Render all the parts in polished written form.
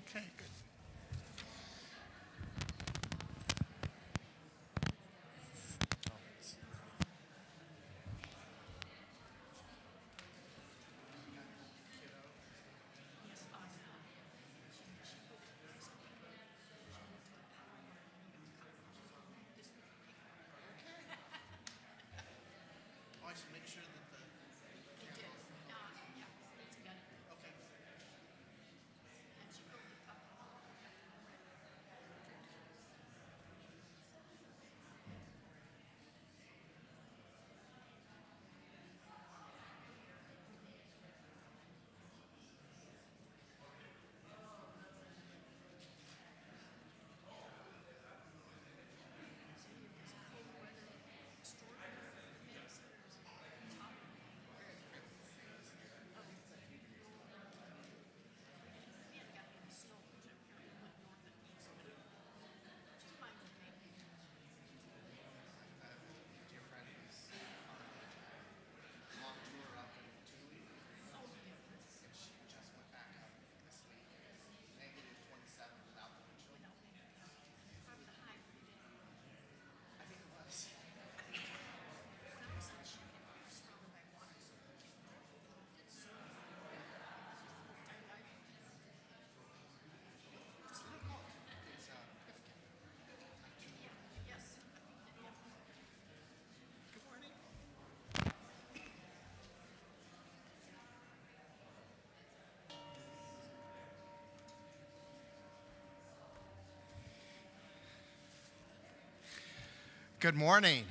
Okay, good. I should make sure that the okay. Dear friend who's on long tour up in Julie, and she just went back up this week. Negative 27 without the wind chill. I think it was. It's good morning. Good morning.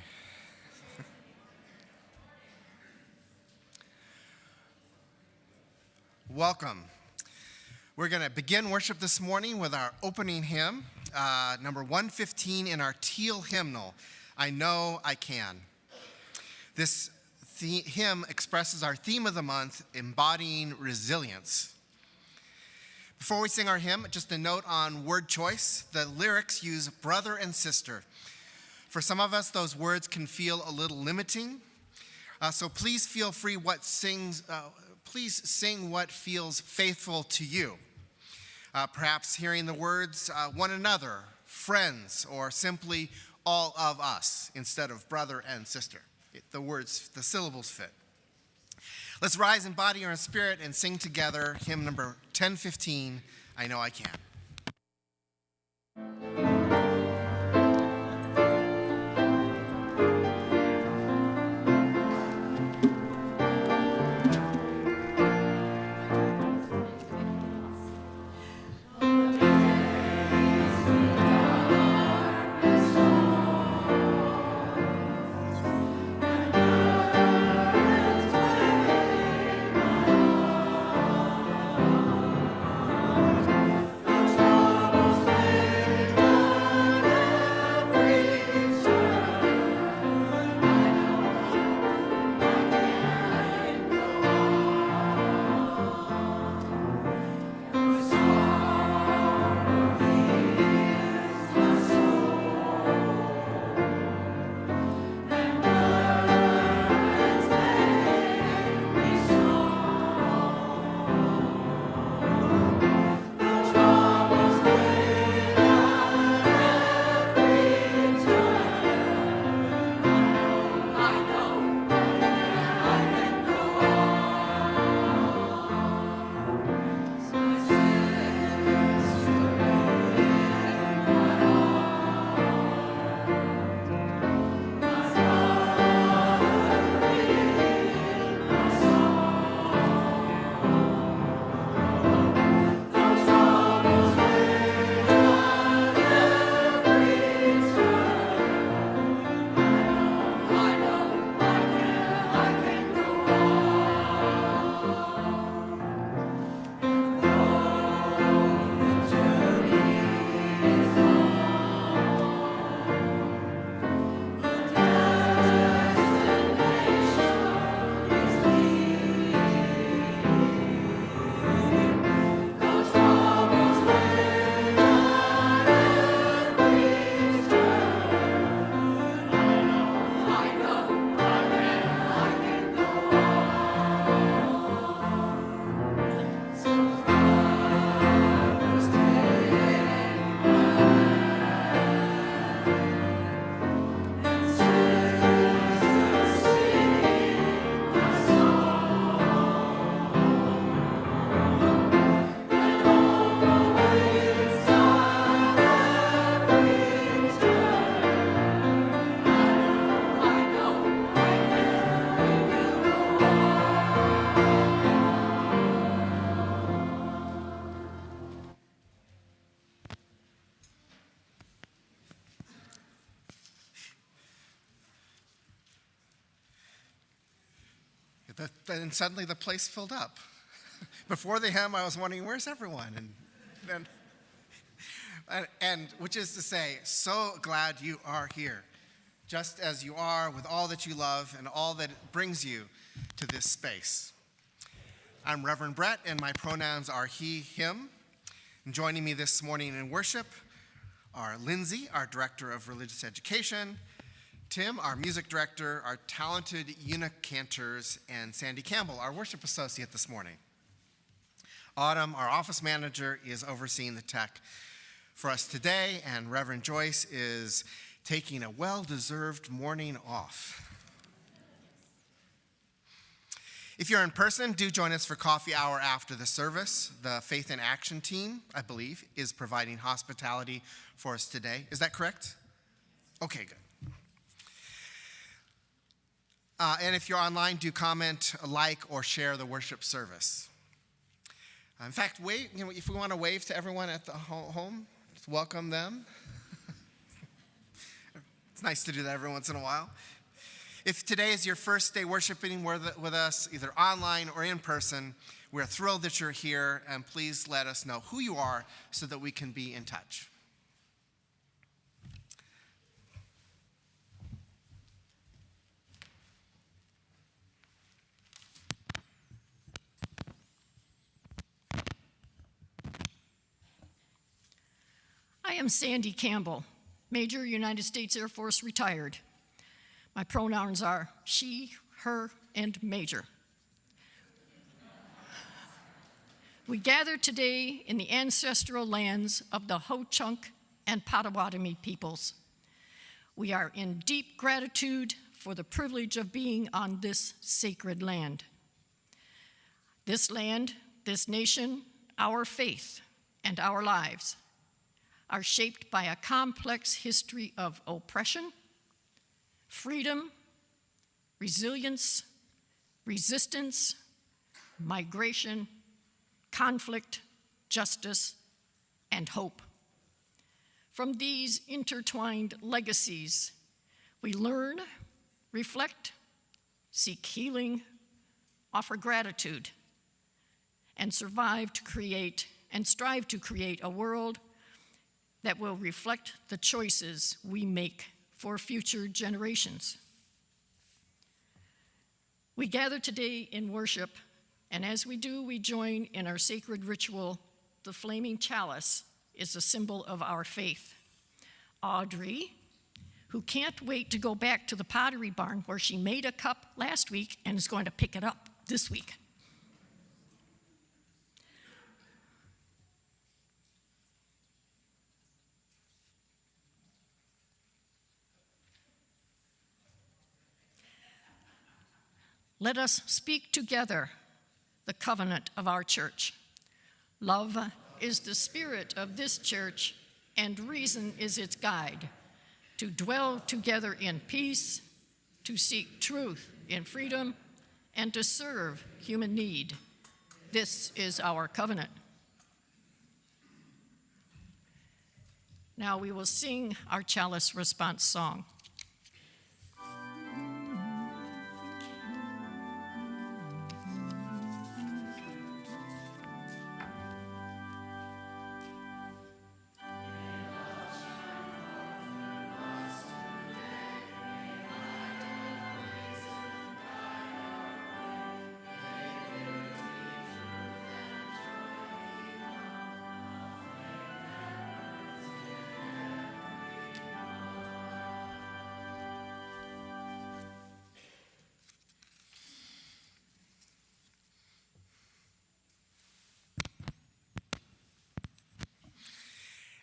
Welcome. We're going to begin worship this morning with our opening hymn, number 115 in our teal hymnal, I Know I Can. This hymn expresses our theme of the month, embodying resilience. Before we sing our hymn, just a note on word choice. The lyrics use brother and sister. For some of us, those words can feel a little limiting. So please feel free please sing what feels faithful to you. Perhaps hearing the words one another, friends, or simply all of us instead of brother and sister. The syllables fit. Let's rise in body or in spirit and sing together hymn number 1015, I Know I Can. I Then suddenly the place filled up. Before the hymn, I was wondering, where's everyone? And which is to say, so glad you are here, just as you are, with all that you love and all that brings you to this space. I'm Reverend Bret, and my pronouns are he, him. And joining me this morning in worship are Lindsay, our Director of Religious Education, Tim, our music director, our talented eunuch cantors, and Sandy Campbell, our worship associate this morning. Autumn, our office manager, is overseeing the tech for us today, and Reverend Joyce is taking a well-deserved morning off. If you're in person, do join us for coffee hour after the service. The Faith in Action team, I believe, is providing hospitality for us today. Is that correct? Okay, good. And if you're online, do comment, like, or share the worship service. In fact, if we want to wave to everyone at the home, welcome them. It's nice to do that every once in a while. If today is your first day worshiping with us, either online or in person, we're thrilled that you're here, and please let us know who you are so that we can be in touch. I am Sandy Campbell, Major United States Air Force retired. My pronouns are she, her, and Major. We gather today in the ancestral lands of the Ho-Chunk and Potawatomi peoples. We are in deep gratitude for the privilege of being on this sacred land. This land, this nation, our faith, and our lives are shaped by a complex history of oppression, freedom, resilience, resistance, migration, conflict, justice, and hope. From these intertwined legacies, we learn, reflect, seek healing, offer gratitude, and strive to create a world that will reflect the choices we make for future generations. We gather today in worship, and as we do, we join in our sacred ritual. The flaming chalice is a symbol of our faith. Audrey, who can't wait to go back to the pottery barn where she made a cup last week and is going to pick it up this week. Let us speak together the covenant of our church. Love is the spirit of this church, and reason is its guide. To dwell together in peace, to seek truth in freedom, and to serve human need. This is our covenant. Now we will sing our chalice response song.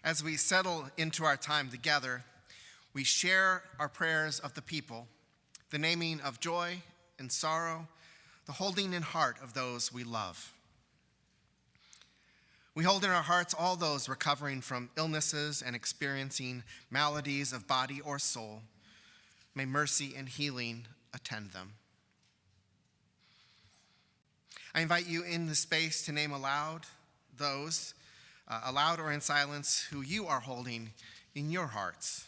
As we settle into our time together, we share our prayers of the people, the naming of joy and sorrow, the holding in heart of those we love. We hold in our hearts all those recovering from illnesses and experiencing maladies of body or soul. May mercy and healing attend them. I invite you in the space to name aloud those, aloud or in silence, who you are holding in your hearts.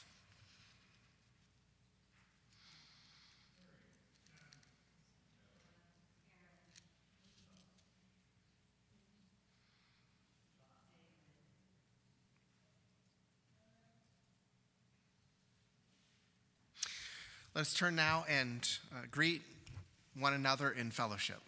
Let's turn now and greet one another in fellowship.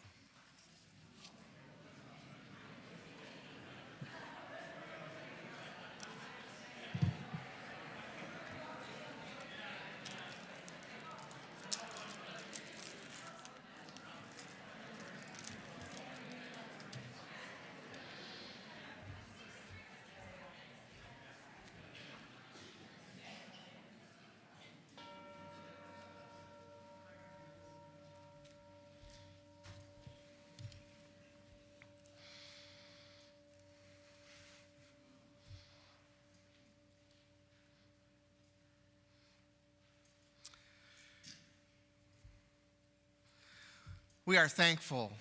We are thankful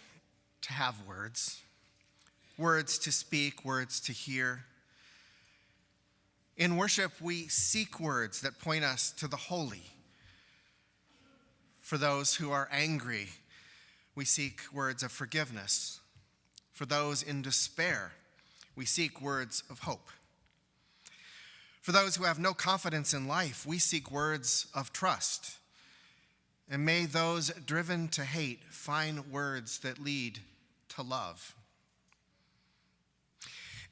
to have words to speak, words to hear. In worship, we seek words that point us to the holy. For those who are angry, we seek words of forgiveness. For those in despair, we seek words of hope. For those who have no confidence in life, we seek words of trust. And may those driven to hate find words that lead to love.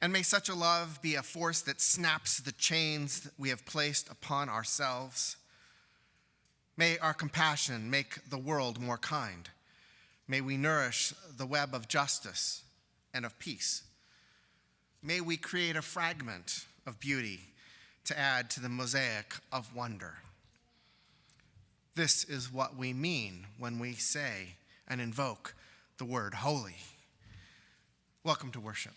And may such a love be a force that snaps the chains that we have placed upon ourselves. May our compassion make the world more kind. May we nourish the web of justice and of peace. May we create a fragment of beauty to add to the mosaic of wonder. This is what we mean when we say and invoke the word holy. Welcome to worship.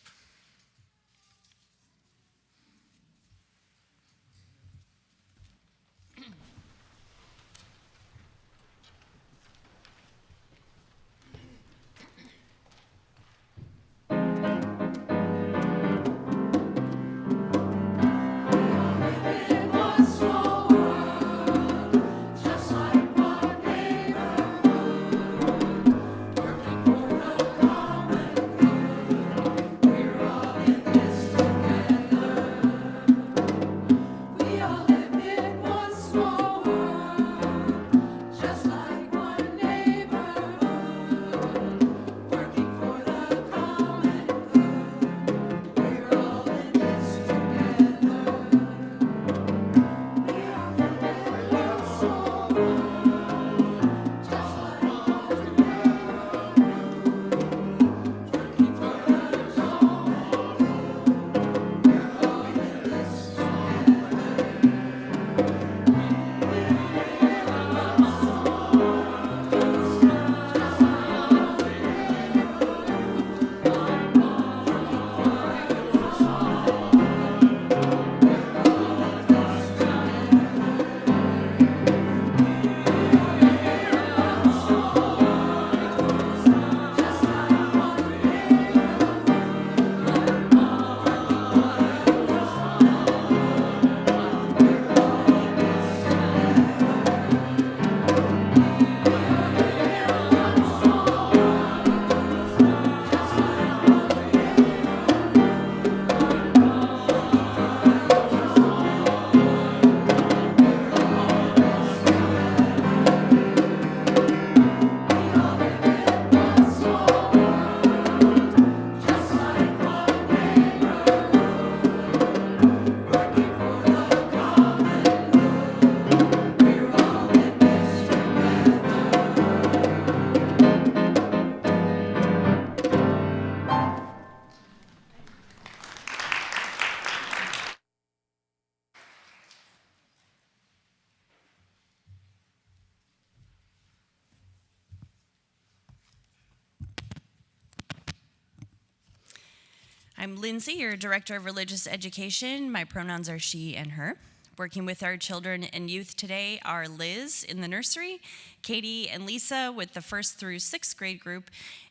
I'm Lindsay, your Director of Religious Education. My pronouns are she and her. Working with our children and youth today are Liz in the nursery, Katie and Lisa with the 1st through 6th grade group,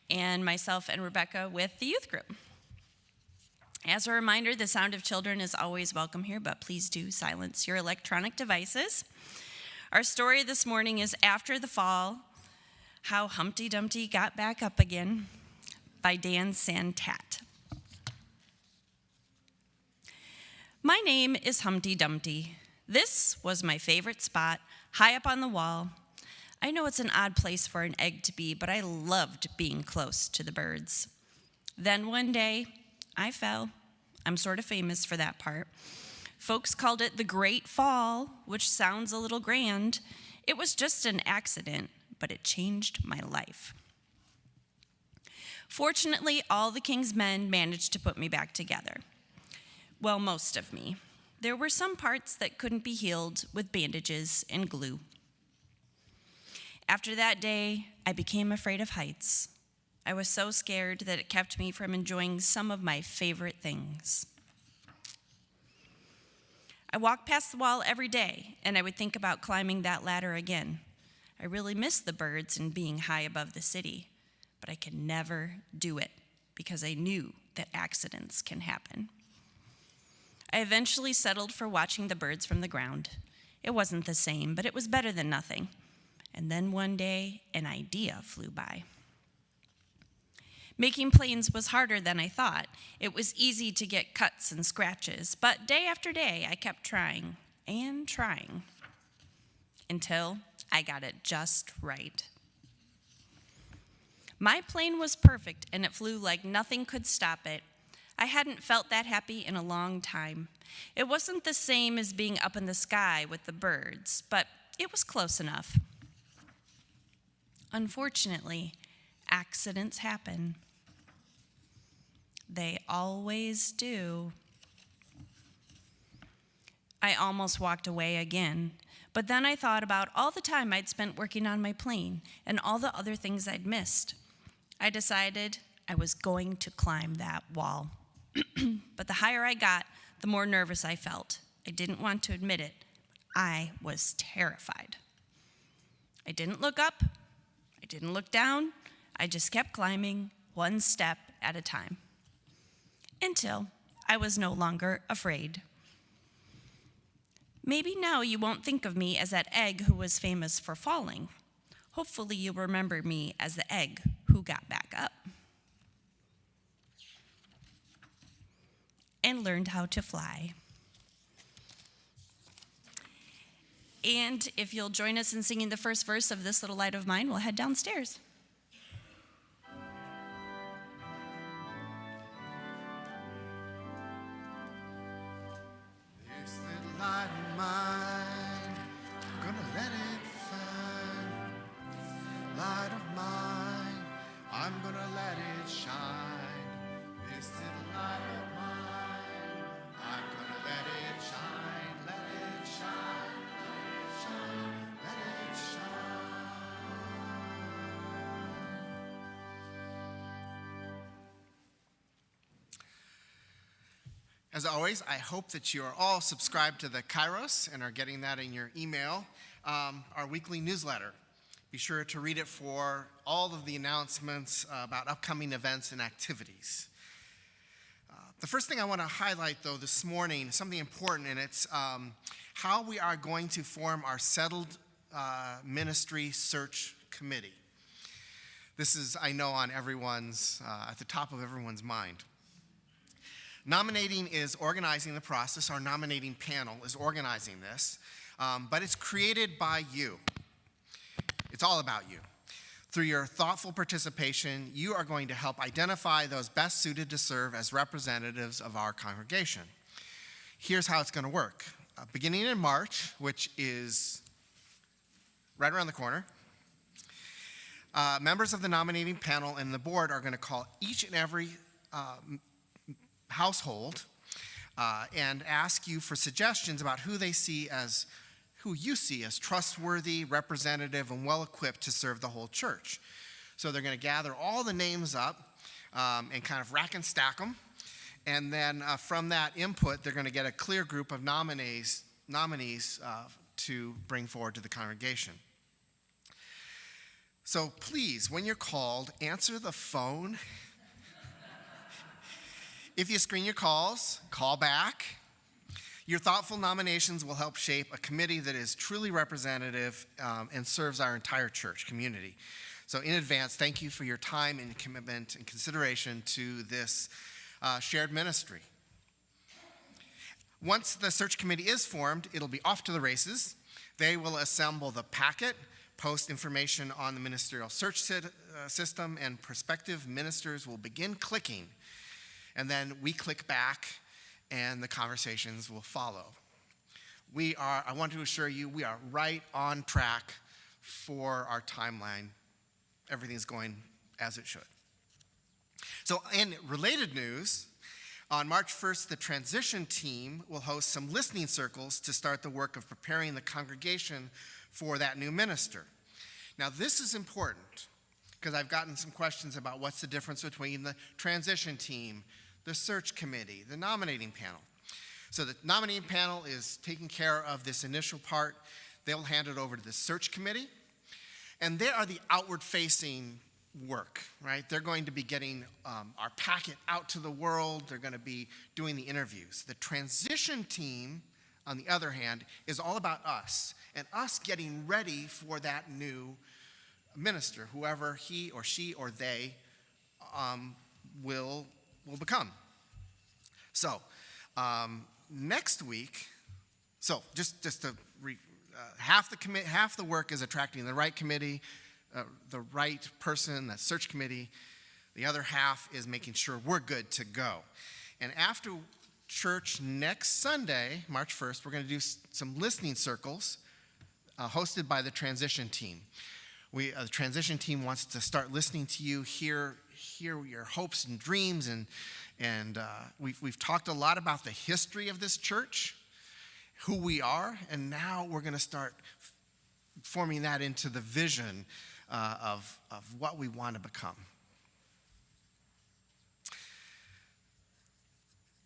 and myself and Rebecca with the youth group. As a reminder, the sound of children is always welcome here, but please do silence your electronic devices. Our story this morning is After the Fall, How Humpty Dumpty Got Back Up Again by Dan Santat. My name is Humpty Dumpty. This was my favorite spot, high up on the wall. I know it's an odd place for an egg to be, but I loved being close to the birds. Then one day, I fell. I'm sort of famous for that part. Folks called it the Great Fall, which sounds a little grand. It was just an accident, but it changed my life. Fortunately, all the king's men managed to put me back together. Well, most of me. There were some parts that couldn't be healed with bandages and glue. After that day, I became afraid of heights. I was so scared that it kept me from enjoying some of my favorite things. I walked past the wall every day, and I would think about climbing that ladder again. I really missed the birds and being high above the city, but I could never do it because I knew that accidents can happen. I eventually settled for watching the birds from the ground. It wasn't the same, but it was better than nothing. And then one day, an idea flew by. Making planes was harder than I thought. It was easy to get cuts and scratches, but day after day, I kept trying and trying until I got it just right. My plane was perfect, and it flew like nothing could stop it. I hadn't felt that happy in a long time. It wasn't the same as being up in the sky with the birds, but it was close enough. Unfortunately, accidents happen. They always do. I almost walked away again, but then I thought about all the time I'd spent working on my plane and all the other things I'd missed. I decided I was going to climb that wall. But the higher I got, the more nervous I felt. I didn't want to admit it. I was terrified. I didn't look up. I didn't look down. I just kept climbing one step at a time until I was no longer afraid. Maybe now you won't think of me as that egg who was famous for falling. Hopefully you'll remember me as the egg who got back up and learned how to fly. And if you'll join us in singing the first verse of This Little Light of Mine, we'll head downstairs. This little light of mine, I'm gonna let it shine. Light of mine, I'm gonna let it shine. This little light of mine, I'm gonna let it shine, let it shine, let it shine, let it shine. As always, I hope that you are all subscribed to the Kairos and are getting that in your email, our weekly newsletter. Be sure to read it for all of the announcements about upcoming events and activities. The first thing I want to highlight, though, this morning is something important, and it's how we are going to form our settled ministry search committee. This is, I know, on everyone's, at the top of everyone's mind. Nominating is organizing the process. Our nominating panel is organizing this, but it's created by you. It's all about you. Through your thoughtful participation, you are going to help identify those best suited to serve as representatives of our congregation. Here's how it's going to work. Beginning in March, which is right around the corner, members of the nominating panel and the board are going to call each and every household and ask you for suggestions about who you see as trustworthy, representative, and well-equipped to serve the whole church. So they're going to gather all the names up and kind of rack and stack them. And then from that input, they're going to get a clear group of nominees to bring forward to the congregation. So please, when you're called, answer the phone. If you screen your calls, call back. Your thoughtful nominations will help shape a committee that is truly representative and serves our entire church community. So in advance, thank you for your time and commitment and consideration to this shared ministry. Once the search committee is formed, it'll be off to the races. They will assemble the packet, post information on the ministerial search system, and prospective ministers will begin clicking. And then we click back, and the conversations will follow. I want to assure you, we are right on track for our timeline. Everything's going as it should. So, in related news, on March 1st, the transition team will host some listening circles to start the work of preparing the congregation for that new minister. Now, this is important because I've gotten some questions about what's the difference between the transition team, the search committee, the nominating panel. So the nominating panel is taking care of this initial part. They'll hand it over to the search committee, and they are the outward-facing work, right? They're going to be getting our packet out to the world. They're going to be doing the interviews. The transition team, on the other hand, is all about us and us getting ready for that new minister, whoever he or she or they will become. So next week, just to half the work is attracting the right committee, the right person, that search committee. The other half is making sure we're good to go. And after church next Sunday, March 1st, we're going to do some listening circles hosted by the transition team. The transition team wants to start listening to you, hear your hopes and dreams, and we've talked a lot about the history of this church, who we are, and now we're going to start forming that into the vision of what we want to become.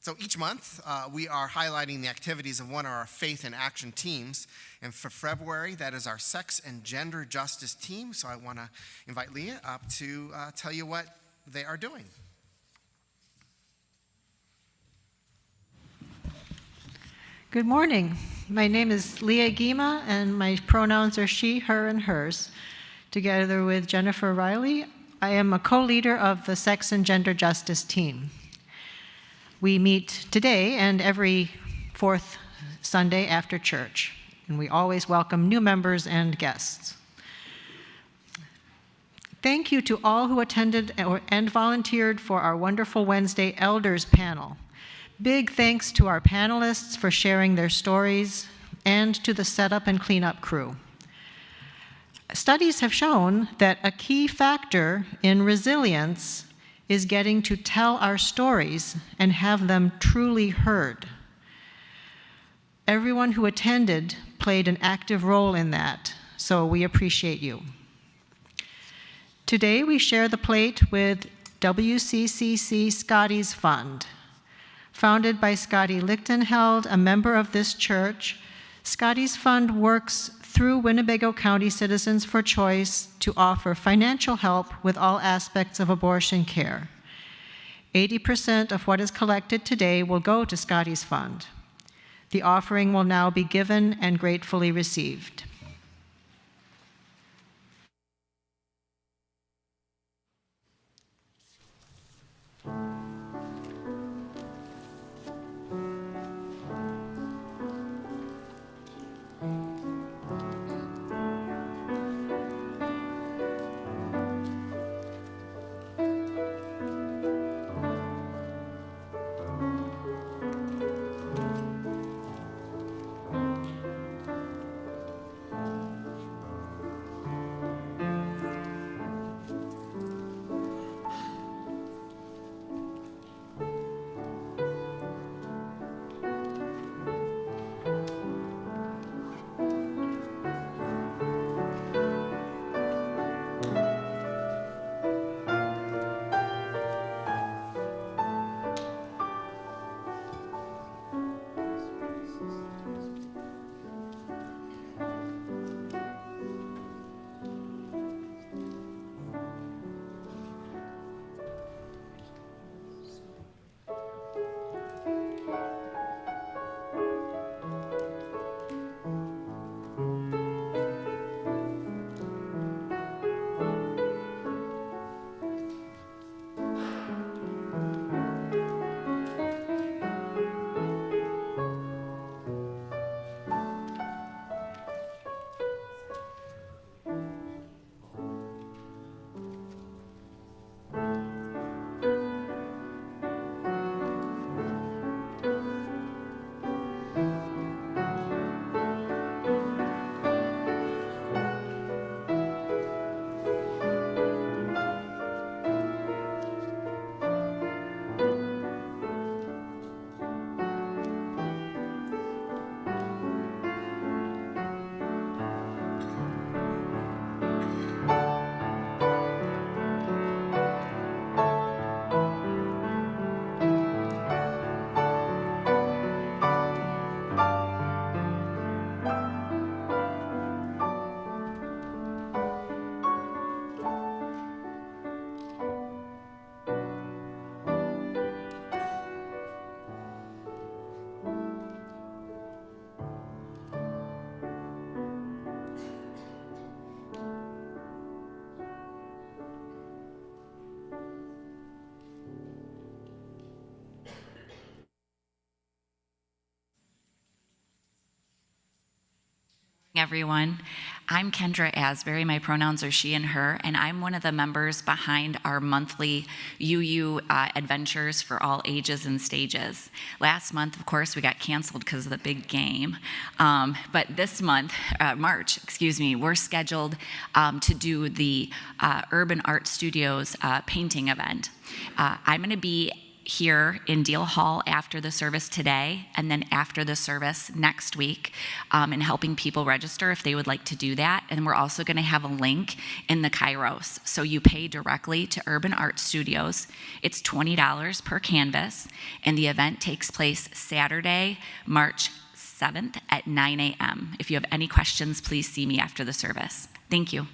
So each month, we are highlighting the activities of one of our faith and action teams. And for February, that is our sex and gender justice team. So I want to invite Leah up to tell you what they are doing. Good morning. My name is Leah Gima, and my pronouns are she, her, and hers. Together with Jennifer Riley, I am a co-leader of the Sex and Gender Justice team. We meet today and every fourth Sunday after church, and we always welcome new members and guests. Thank you to all who attended and volunteered for our wonderful Wednesday Elders panel. Big thanks to our panelists for sharing their stories, and to the setup and cleanup crew. Studies have shown that a key factor in resilience is getting to tell our stories and have them truly heard. Everyone who attended played an active role in that, so we appreciate you. Today we share the plate with WCCC Scotty's Fund. Founded by Scotty Lichtenheld, a member of this church, Scotty's Fund works through Winnebago County Citizens for Choice to offer financial help with all aspects of abortion care. 80% of what is collected today will go to Scotty's Fund. The offering will now be given and gratefully received. Everyone. I'm Kendra Asbury. My pronouns are she and her, and I'm one of the members behind our monthly UU adventures for all ages and stages. Last month, of course, we got canceled because of the big game, but this month, March, we're scheduled to do the Urban Art Studios painting event. I'm going to be here in Deal Hall after the service today, and then after the service next week, and helping people register if they would like to do that. And we're also going to have a link in the Kairos, so you pay directly to Urban Art Studios. It's $20 per canvas, and the event takes place Saturday, March 7th at 9 a.m. If you have any questions, please see me after the service. Thank you.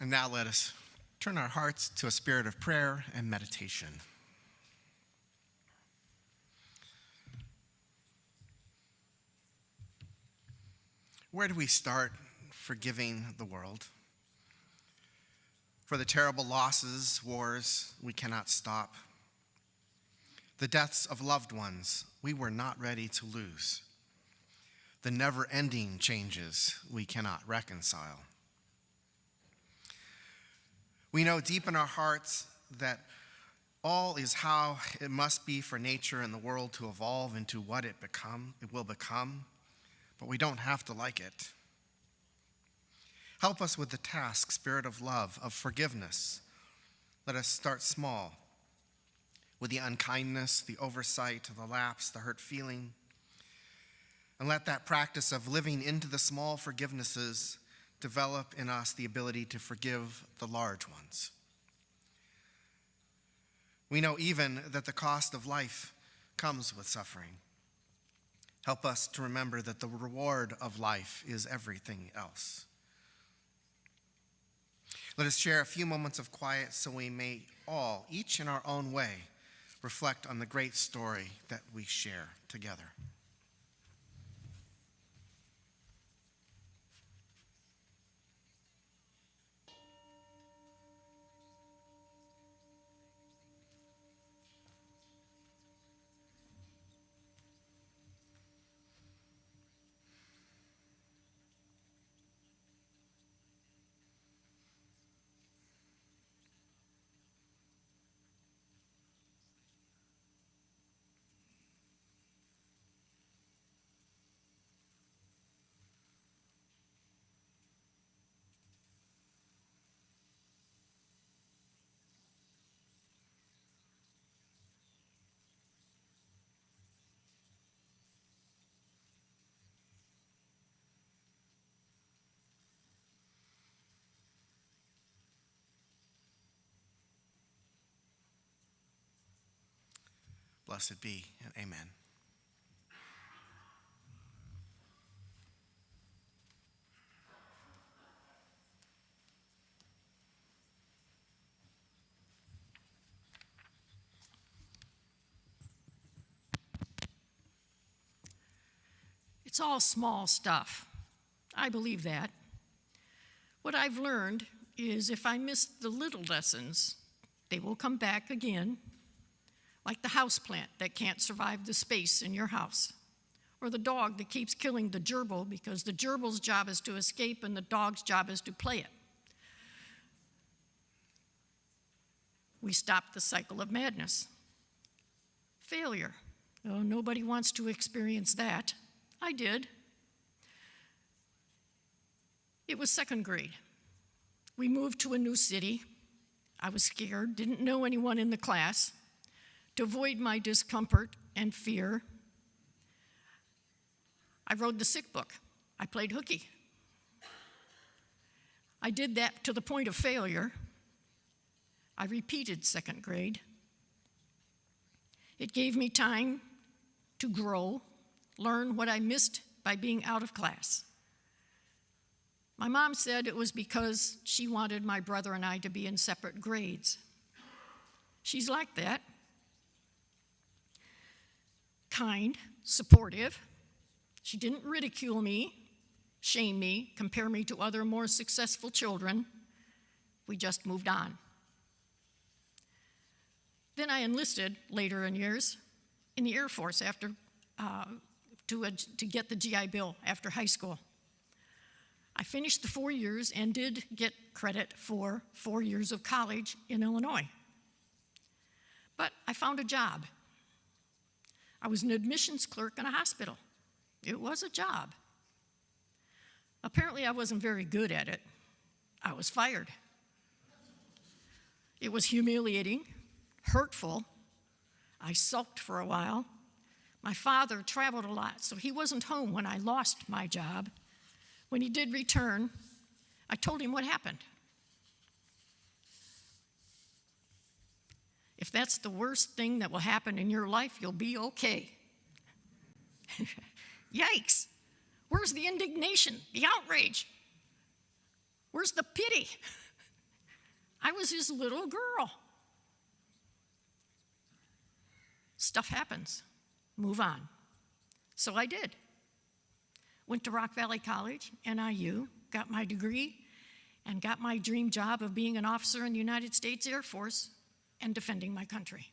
And now let us turn our hearts to a spirit of prayer and meditation. Where do we start forgiving the world? For the terrible losses, wars we cannot stop. The deaths of loved ones we were not ready to lose. The never-ending changes we cannot reconcile. We know deep in our hearts that all is how it must be for nature and the world to evolve into what it will become, but we don't have to like it. Help us with the task, spirit of love, of forgiveness. Let us start small, with the unkindness, the oversight, the lapse, the hurt feeling, and let that practice of living into the small forgivenesses develop in us the ability to forgive the large ones. We know even that the cost of life comes with suffering. Help us to remember that the reward of life is everything else. Let us share a few moments of quiet so we may all, each in our own way, reflect on the great story that we share together. Blessed be, and amen. It's all small stuff. I believe that. What I've learned is if I miss the little lessons, they will come back again, like the houseplant that can't survive the space in your house, or the dog that keeps killing the gerbil because the gerbil's job is to escape and the dog's job is to play it. We stop the cycle of madness. Failure. Oh, nobody wants to experience that. I did. It was second grade. We moved to a new city. I was scared, didn't know anyone in the class. To avoid my discomfort and fear, I rode the sick book. I played hooky. I did that to the point of failure. I repeated second grade. It gave me time to grow, learn what I missed by being out of class. My mom said it was because she wanted my brother and I to be in separate grades. She's like that. Kind, supportive. She didn't ridicule me, shame me, compare me to other more successful children. We just moved on. Then I enlisted later in years in the Air Force to get the GI Bill after high school. I finished the 4 years and did get credit for 4 years of college in Illinois. But I found a job. I was an admissions clerk in a hospital. It was a job. Apparently, I wasn't very good at it. I was fired. It was humiliating, hurtful. I sulked for a while. My father traveled a lot, so he wasn't home when I lost my job. When he did return, I told him what happened. If that's the worst thing that will happen in your life, you'll be okay. Yikes! Where's the indignation, the outrage? Where's the pity? I was his little girl. Stuff happens. Move on. So I did. Went to Rock Valley College, NIU, got my degree, and got my dream job of being an officer in the United States Air Force and defending my country.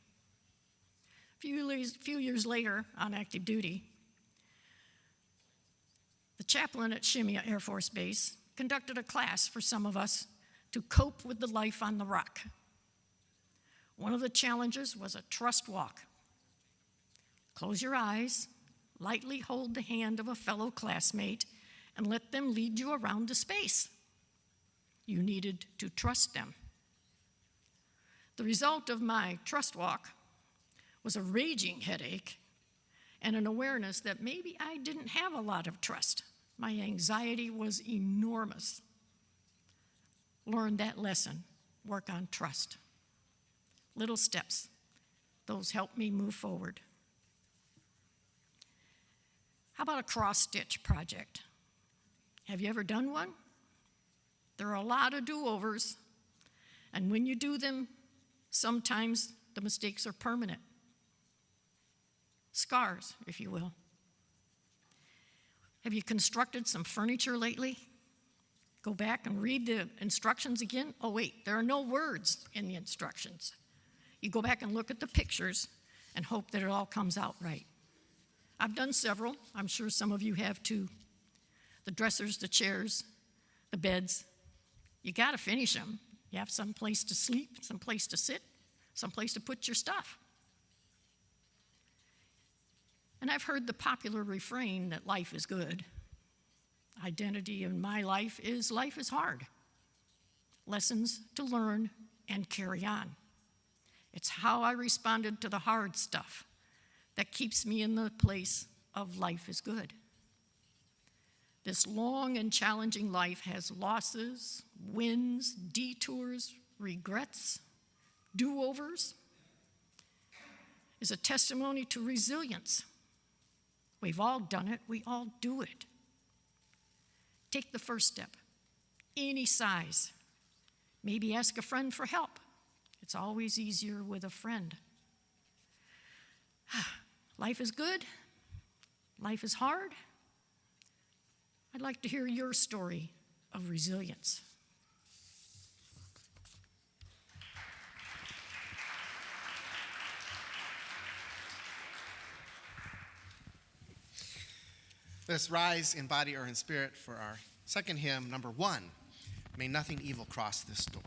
A few years later, on active duty, the chaplain at Shimia Air Force Base conducted a class for some of us to cope with the life on the rock. One of the challenges was a trust walk. Close your eyes, lightly hold the hand of a fellow classmate, and let them lead you around the space. You needed to trust them. The result of my trust walk was a raging headache and an awareness that maybe I didn't have a lot of trust. My anxiety was enormous. Learn that lesson. Work on trust. Little steps. Those help me move forward. How about a cross-stitch project? Have you ever done one? There are a lot of do-overs, and when you do them, sometimes the mistakes are permanent. Scars, if you will. Have you constructed some furniture lately? Go back and read the instructions again. Oh, wait, there are no words in the instructions. You go back and look at the pictures and hope that it all comes out right. I've done several. I'm sure some of you have too. The dressers, the chairs, the beds. You got to finish them. You have some place to sleep, some place to sit, some place to put your stuff. And I've heard the popular refrain that life is good. Identity in my life is hard. Lessons to learn and carry on. It's how I responded to the hard stuff that keeps me in the place of life is good. This long and challenging life has losses, wins, detours, regrets, do-overs. Is a testimony to resilience. We've all done it. We all do it. Take the first step, any size. Maybe ask a friend for help. It's always easier with a friend. Life is good. Life is hard. I'd like to hear your story of resilience. Let's rise in body or in spirit for our second hymn, number 1, May Nothing Evil Cross This Door.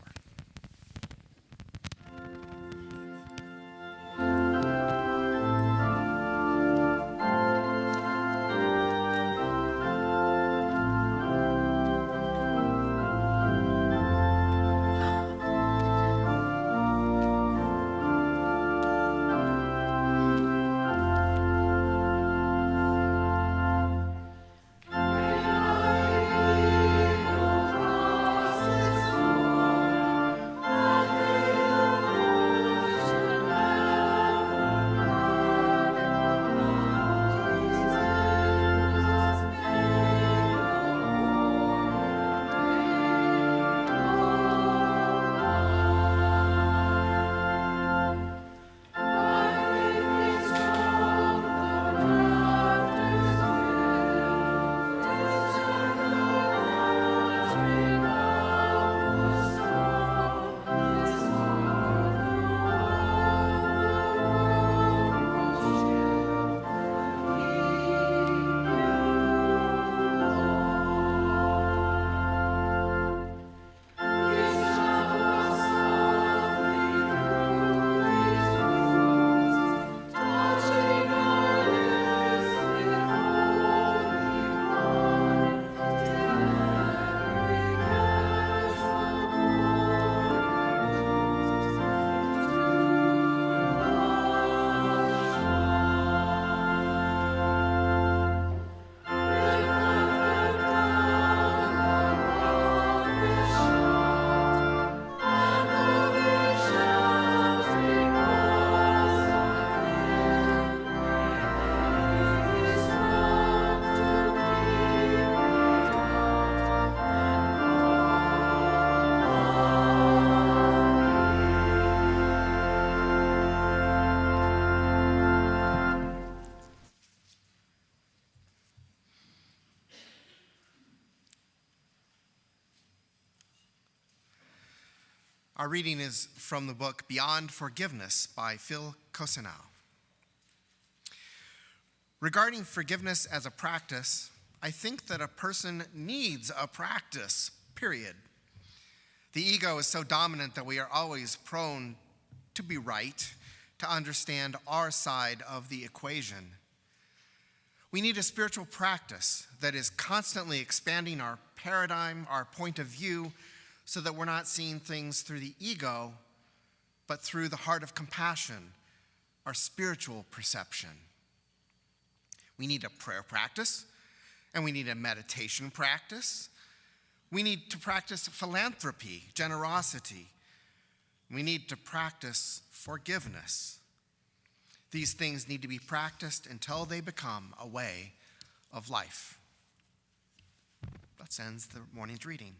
Our reading is from the book Beyond Forgiveness by Phil Cosenow. Regarding forgiveness as a practice, I think that a person needs a practice, period. The ego is so dominant that we are always prone to be right, to understand our side of the equation. We need a spiritual practice that is constantly expanding our paradigm, our point of view, so that we're not seeing things through the ego, but through the heart of compassion, our spiritual perception. We need a prayer practice, and we need a meditation practice. We need to practice philanthropy, generosity. We need to practice forgiveness. These things need to be practiced until they become a way of life. That ends the morning's reading.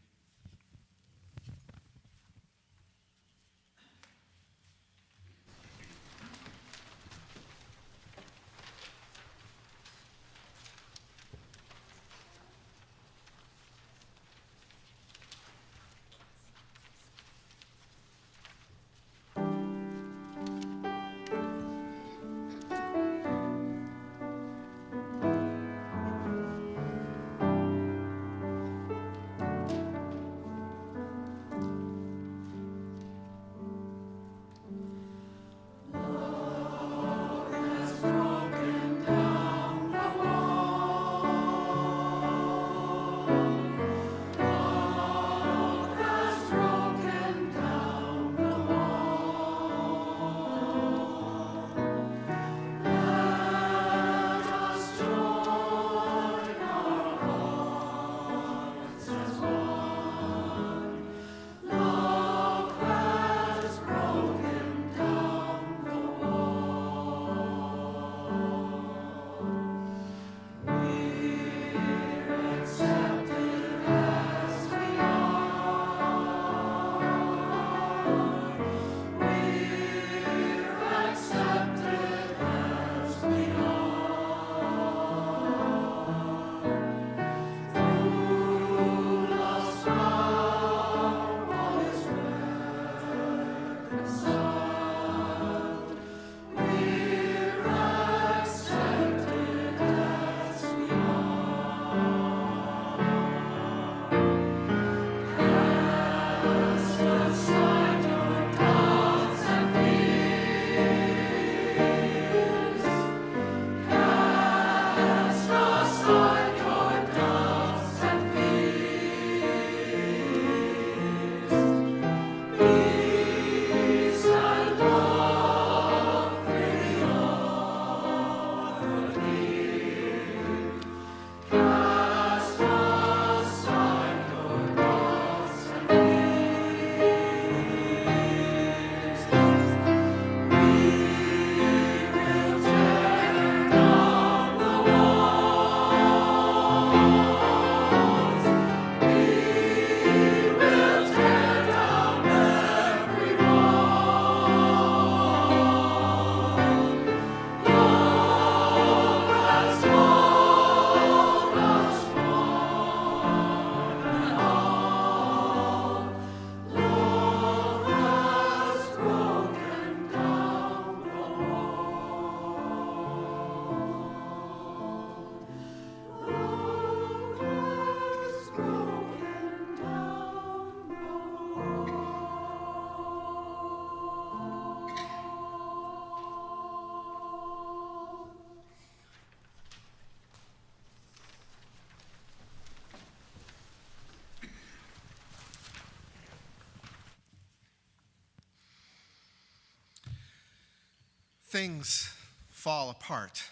Things fall apart.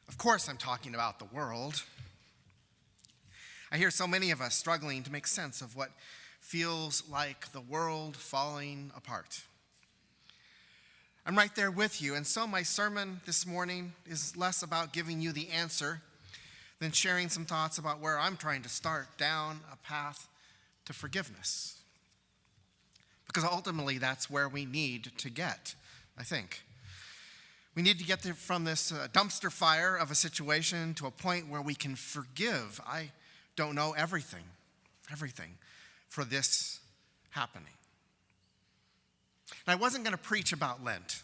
Of course, I'm talking about the world. I hear so many of us struggling to make sense of what feels like the world falling apart. I'm right there with you, and so my sermon this morning is less about giving you the answer than sharing some thoughts about where I'm trying to start down a path to forgiveness. Because ultimately, that's where we need to get, I think. We need to get there from this dumpster fire of a situation to a point where we can forgive. I don't know everything, for this happening. And I wasn't going to preach about Lent.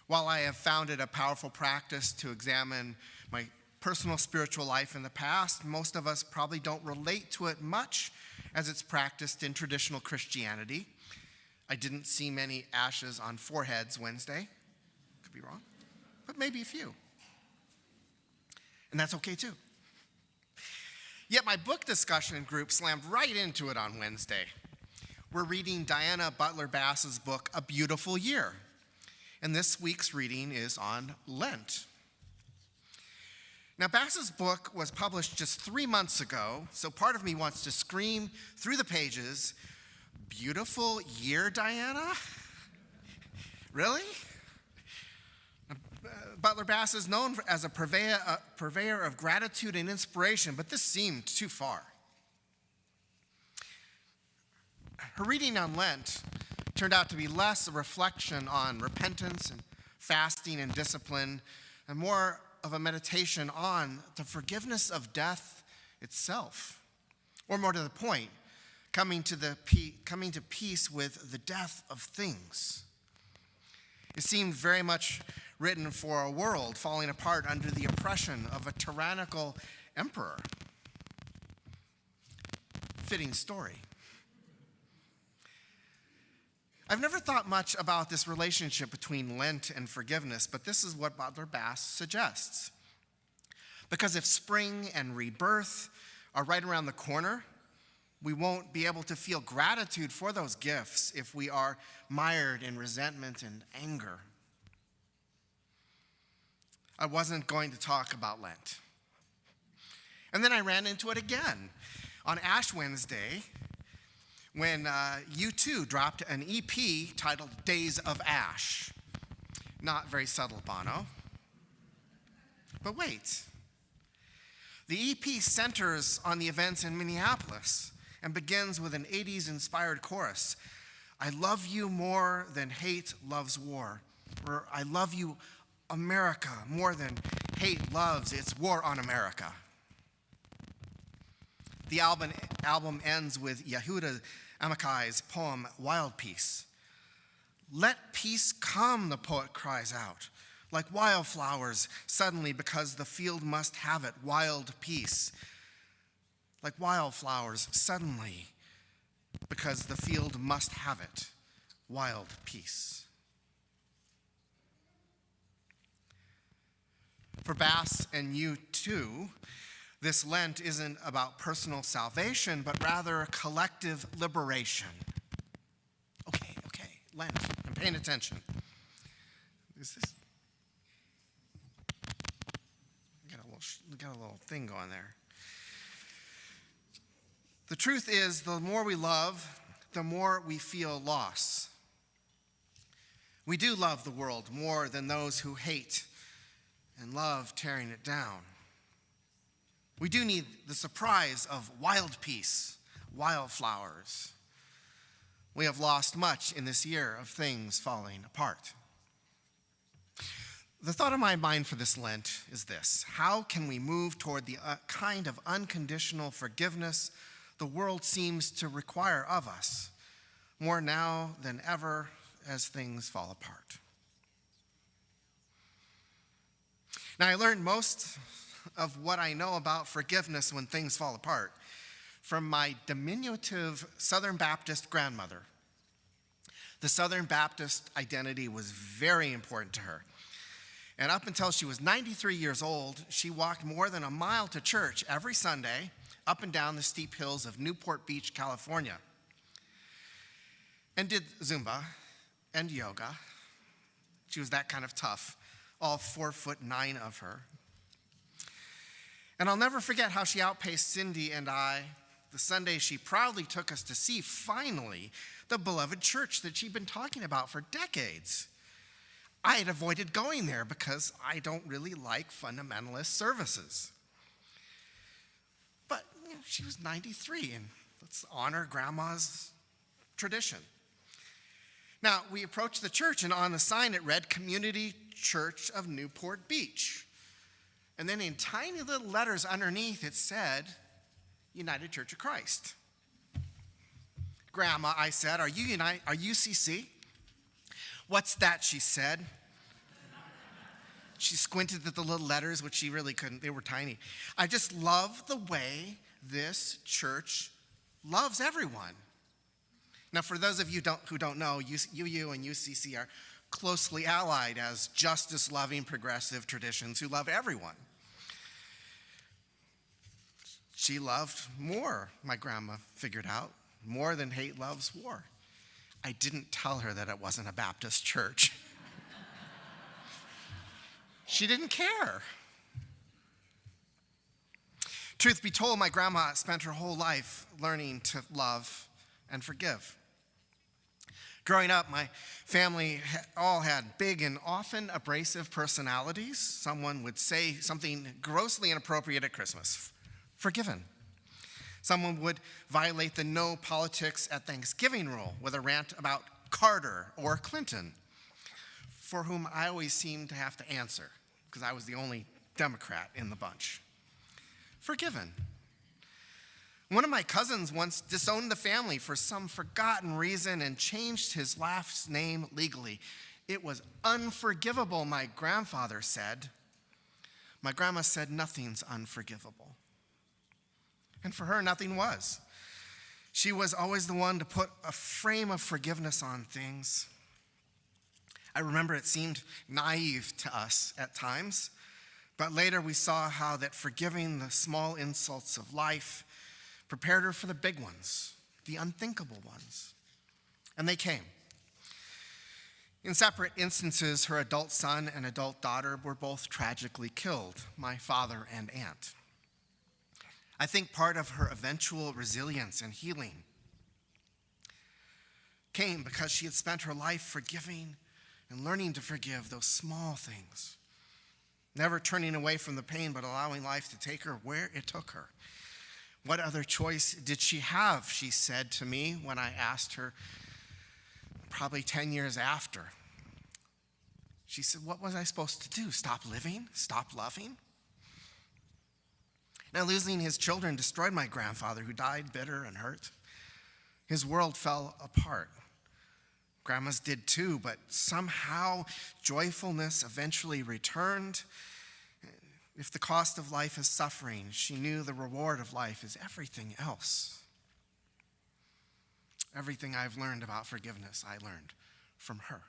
While I have found it a powerful practice to examine my personal spiritual life in the past, most of us probably don't relate to it much as it's practiced in traditional Christianity. I didn't see many ashes on foreheads Wednesday. Could be wrong, but maybe a few. And that's okay too. Yet my book discussion group slammed right into it on Wednesday. We're reading Diana Butler Bass's book, A Beautiful Year. And this week's reading is on Lent. Now, Bass's book was published just 3 months ago, so part of me wants to scream through the pages, "Beautiful year, Diana? Really?" Butler Bass is known as a purveyor of gratitude and inspiration, but this seemed too far. Her reading on Lent turned out to be less a reflection on repentance and fasting and discipline, and more of a meditation on the forgiveness of death itself. Or more to the point, coming to peace with the death of things. It seemed very much written for a world falling apart under the oppression of a tyrannical emperor. Fitting story. I've never thought much about this relationship between Lent and forgiveness, but this is what Butler Bass suggests. Because if spring and rebirth are right around the corner, we won't be able to feel gratitude for those gifts if we are mired in resentment and anger. I wasn't going to talk about Lent. And then I ran into it again on Ash Wednesday, when U2 dropped an EP titled Days of Ash. Not very subtle, Bono. But wait. The EP centers on the events in Minneapolis and begins with an 80s-inspired chorus. "I love you more than hate loves war." Or, "I love you, America, more than hate loves its war on America." The album ends with Yehuda Amachai's poem, Wild Peace. "Let peace come," the poet cries out, "like wildflowers suddenly because the field must have it, wild peace. Like wildflowers suddenly because the field must have it, wild peace." For Bass and U2, this Lent isn't about personal salvation, but rather collective liberation. Okay, Lent. I'm paying attention. Is this? Got a little thing going there. The truth is, the more we love, the more we feel loss. We do love the world more than those who hate and love tearing it down. We do need the surprise of wild peace, wildflowers. We have lost much in this year of things falling apart. The thought of my mind for this Lent is this: how can we move toward the kind of unconditional forgiveness the world seems to require of us, more now than ever as things fall apart? Now, I learned most of what I know about forgiveness when things fall apart from my diminutive Southern Baptist grandmother. The Southern Baptist identity was very important to her. And up until she was 93 years old, she walked more than a mile to church every Sunday up and down the steep hills of Newport Beach, California, and did Zumba and yoga. She was that kind of tough, all 4'9" of her. And I'll never forget how she outpaced Cindy and I the Sunday she proudly took us to see, finally, the beloved church that she'd been talking about for decades. I had avoided going there because I don't really like fundamentalist services. But she was 93, and let's honor Grandma's tradition. Now, we approached the church, and on the sign it read, Community Church of Newport Beach. And then in tiny little letters underneath, it said, United Church of Christ. "Grandma," I said, "are you UCC?" "What's that?" she said. She squinted at the little letters, which she really couldn't. They were tiny. "I just love the way this church loves everyone." Now, for those of you who don't know, UU and UCC are closely allied as justice-loving progressive traditions who love everyone. She loved more, my grandma figured out, more than hate loves war. I didn't tell her that it wasn't a Baptist church. She didn't care. Truth be told, my grandma spent her whole life learning to love and forgive. Growing up, my family all had big and often abrasive personalities. Someone would say something grossly inappropriate at Christmas, forgiven. Someone would violate the no politics at Thanksgiving rule with a rant about Carter or Clinton, for whom I always seemed to have to answer because I was the only Democrat in the bunch. Forgiven. One of my cousins once disowned the family for some forgotten reason and changed his last name legally. It was unforgivable, my grandfather said. My grandma said nothing's unforgivable. And for her, nothing was. She was always the one to put a frame of forgiveness on things. I remember it seemed naive to us at times, but later we saw how that forgiving the small insults of life prepared her for the big ones, the unthinkable ones. And they came. In separate instances, her adult son and adult daughter were both tragically killed, my father and aunt. I think part of her eventual resilience and healing came because she had spent her life forgiving and learning to forgive those small things, never turning away from the pain, but allowing life to take her where it took her. What other choice did she have, she said to me when I asked her, probably 10 years after. She said, "What was I supposed to do? Stop living? Stop loving?" Now, losing his children destroyed my grandfather, who died bitter and hurt. His world fell apart. Grandma's did too, but somehow joyfulness eventually returned. If the cost of life is suffering, she knew the reward of life is everything else. Everything I've learned about forgiveness, I learned from her.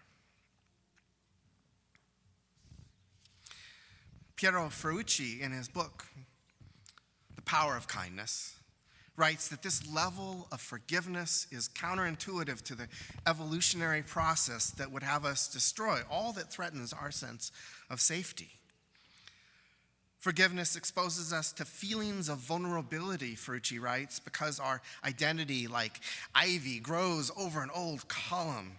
Piero Ferrucci, in his book, The Power of Kindness, writes that this level of forgiveness is counterintuitive to the evolutionary process that would have us destroy all that threatens our sense of safety. Forgiveness exposes us to feelings of vulnerability, Ferrucci writes, because our identity, like ivy, grows over an old column.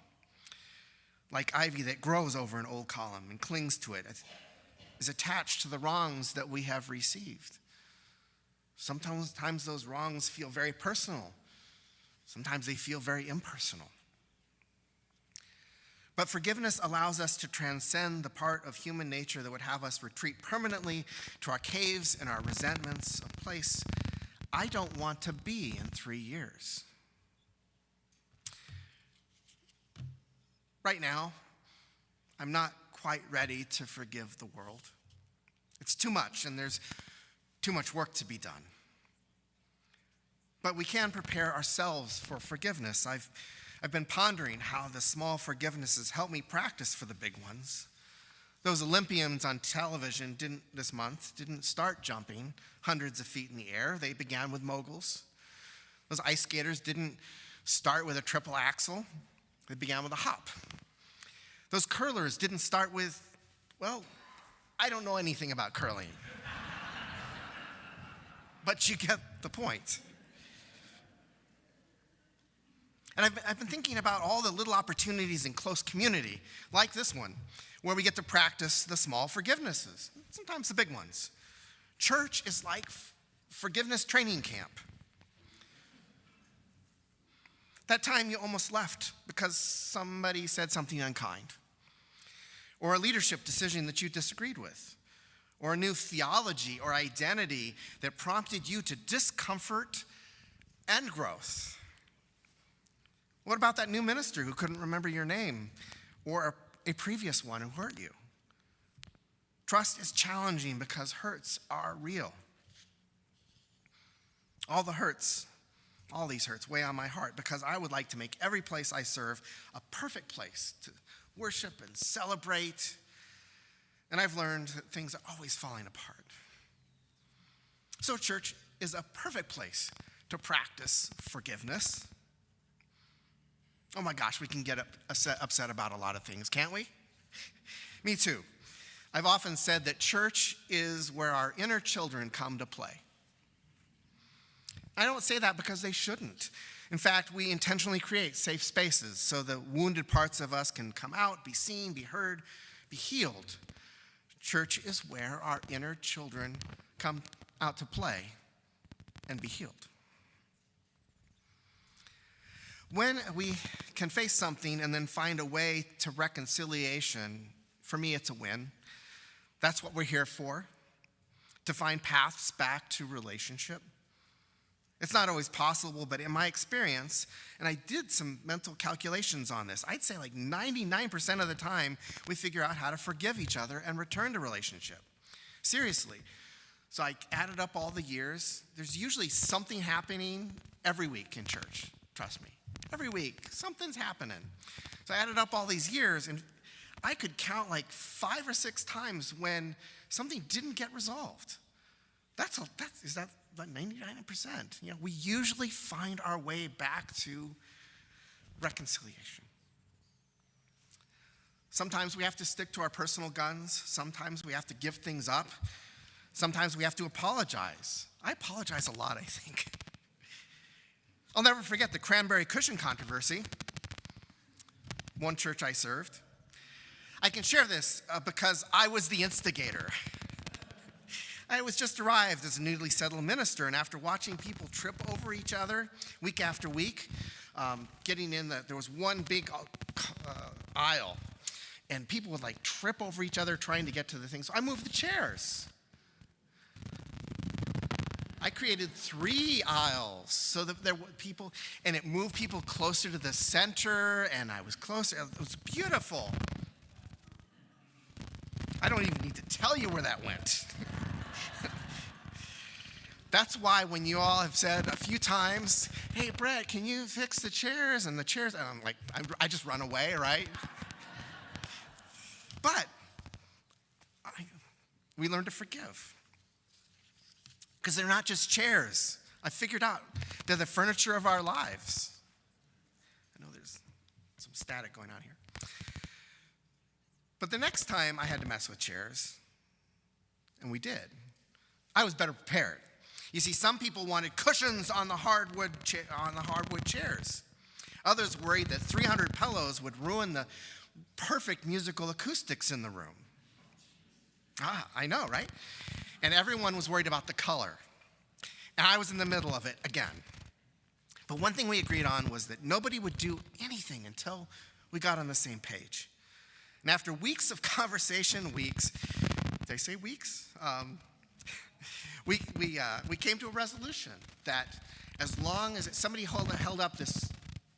Like ivy that grows over an old column and clings to it, is attached to the wrongs that we have received. Sometimes those wrongs feel very personal. Sometimes they feel very impersonal. But forgiveness allows us to transcend the part of human nature that would have us retreat permanently to our caves and our resentments, a place I don't want to be in 3 years. Right now, I'm not quite ready to forgive the world. It's too much, and there's too much work to be done. But we can prepare ourselves for forgiveness. I've been pondering how the small forgivenesses help me practice for the big ones. Those Olympians on television didn't start jumping hundreds of feet in the air. They began with moguls. Those ice skaters didn't start with a triple axel. They began with a hop. Those curlers didn't start with, well, I don't know anything about curling. But you get the point. And I've been thinking about all the little opportunities in close community, like this one, where we get to practice the small forgivenesses, sometimes the big ones. Church is like forgiveness training camp. That time you almost left because somebody said something unkind, or a leadership decision that you disagreed with, or a new theology or identity that prompted you to discomfort and growth. What about that new minister who couldn't remember your name or a previous one who hurt you? Trust is challenging because hurts are real. All these hurts weigh on my heart because I would like to make every place I serve a perfect place to worship and celebrate. And I've learned that things are always falling apart. So church is a perfect place to practice forgiveness. Oh my gosh, we can get upset about a lot of things, can't we? Me too. I've often said that church is where our inner children come to play. I don't say that because they shouldn't. In fact, we intentionally create safe spaces so the wounded parts of us can come out, be seen, be heard, be healed. Church is where our inner children come out to play and be healed. When we can face something and then find a way to reconciliation, for me it's a win. That's what we're here for, to find paths back to relationship. It's not always possible, but in my experience, and I did some mental calculations on this, I'd say like 99% of the time we figure out how to forgive each other and return to relationship. Seriously. So I added up all the years. There's usually something happening every week in church, trust me. Every week, something's happening. So I added up all these years, and I could count like 5 or 6 times when something didn't get resolved. Is that like 99%? You know, we usually find our way back to reconciliation. Sometimes we have to stick to our personal guns. Sometimes we have to give things up. Sometimes we have to apologize. I apologize a lot, I think. I'll never forget the cranberry cushion controversy. One church I served. I can share this because I was the instigator. I was just arrived as a newly settled minister, and after watching people trip over each other week after week, there was one big aisle, and people would like trip over each other trying to get to the thing. So I moved the chairs. I created 3 aisles so that there were people, and it moved people closer to the center, and I was closer. It was beautiful. I don't even need to tell you where that went. That's why when you all have said a few times, hey, Bret, can you fix the chairs? And the chairs, and I'm like, I just run away, right? But we learn to forgive. Because they're not just chairs. I figured out they're the furniture of our lives. I know there's some static going on here. But the next time I had to mess with chairs, and we did, I was better prepared. You see, some people wanted cushions on the hardwood chairs. Others worried that 300 pillows would ruin the perfect musical acoustics in the room. I know, right? And everyone was worried about the color. And I was in the middle of it again. But one thing we agreed on was that nobody would do anything until we got on the same page. And after weeks of conversation, did I say weeks? We came to a resolution that as long as somebody held up this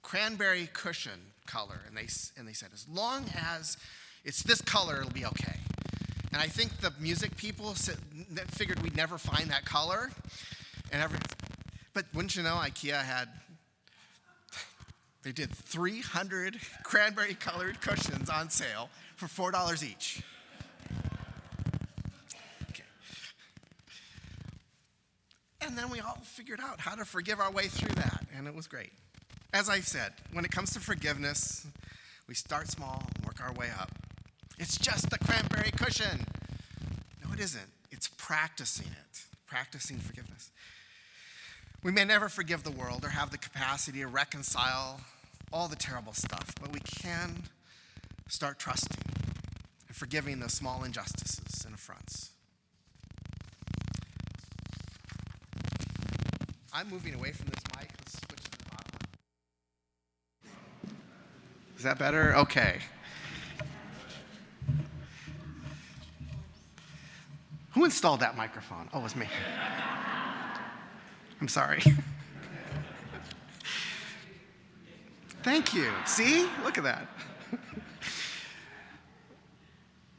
cranberry cushion color, and they said, as long as it's this color, it'll be okay. And I think the music people figured we'd never find that color. But wouldn't you know, IKEA they did 300 cranberry colored cushions on sale for $4 each. Okay. And then we all figured out how to forgive our way through that, and it was great. As I said, when it comes to forgiveness, we start small and work our way up. It's just the cranberry cushion. No, it isn't. It's practicing forgiveness. We may never forgive the world or have the capacity to reconcile all the terrible stuff, but we can start trusting and forgiving the small injustices and affronts. I'm moving away from this mic. Let's switch to the bottom one. Is that better? Okay. Who installed that microphone? Oh, it was me. I'm sorry. Thank you. See? Look at that.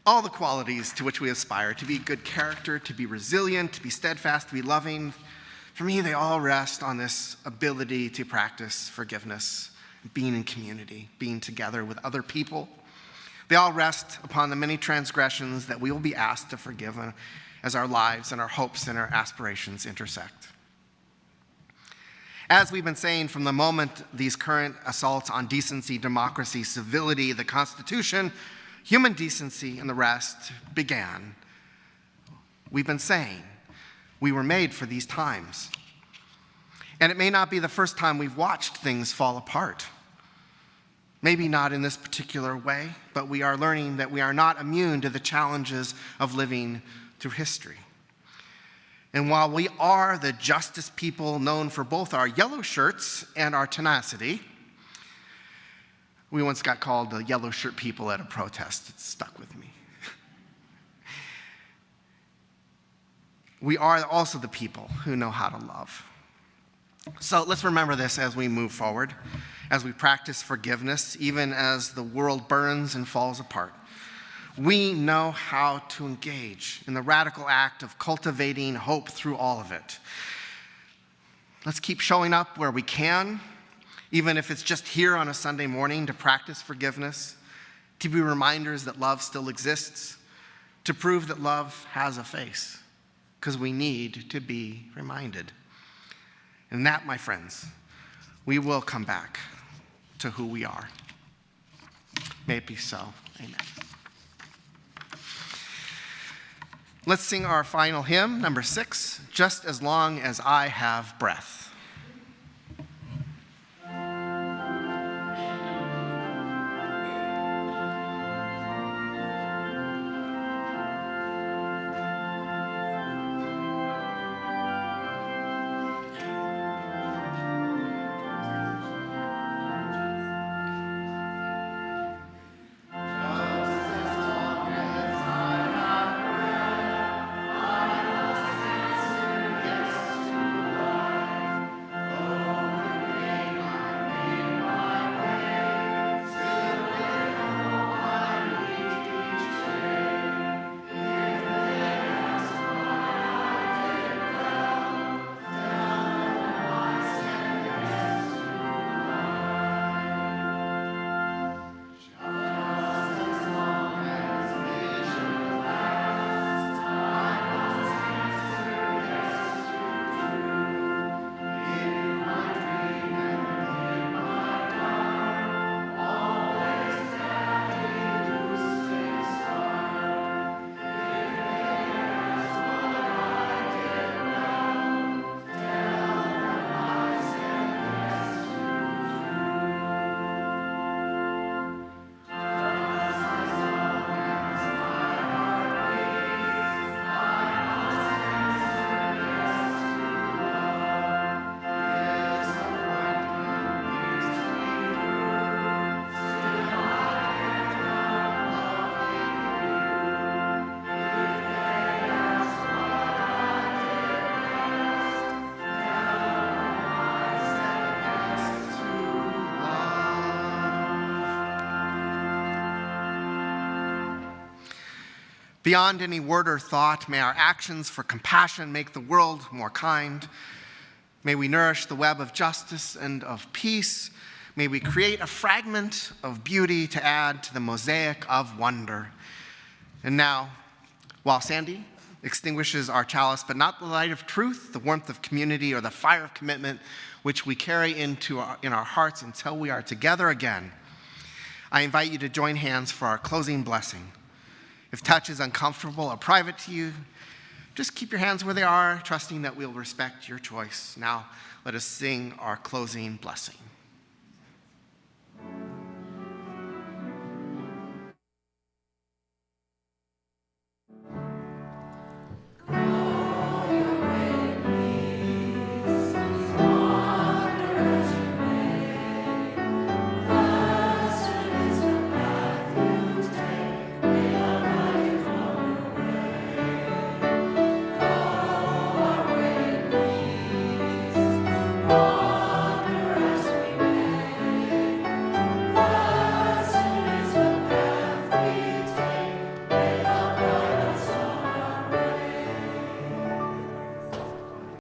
All the qualities to which we aspire, to be good character, to be resilient, to be steadfast, to be loving, for me, they all rest on this ability to practice forgiveness, being in community, being together with other people. They all rest upon the many transgressions that we will be asked to forgive as our lives and our hopes and our aspirations intersect. As we've been saying from the moment these current assaults on decency, democracy, civility, the Constitution, human decency, and the rest began, we've been saying we were made for these times. And it may not be the first time we've watched things fall apart. Maybe not in this particular way, but we are learning that we are not immune to the challenges of living through history. And while we are the justice people known for both our yellow shirts and our tenacity, we once got called the yellow shirt people at a protest. It stuck with me. We are also the people who know how to love. So let's remember this as we move forward, as we practice forgiveness, even as the world burns and falls apart. We know how to engage in the radical act of cultivating hope through all of it. Let's keep showing up where we can, even if it's just here on a Sunday morning, to practice forgiveness, to be reminders that love still exists, to prove that love has a face, because we need to be reminded. And that, my friends, we will come back to who we are. May it be so. Amen. Let's sing our final hymn, number 6, Just as Long as I Have Breath. Beyond any word or thought, may our actions for compassion make the world more kind. May we nourish the web of justice and of peace. May we create a fragment of beauty to add to the mosaic of wonder. And now, while Sandy extinguishes our chalice, but not the light of truth, the warmth of community, or the fire of commitment, which we carry in our hearts until we are together again, I invite you to join hands for our closing blessing. If touch is uncomfortable or private to you, just keep your hands where they are, trusting that we'll respect your choice. Now, let us sing our closing blessing.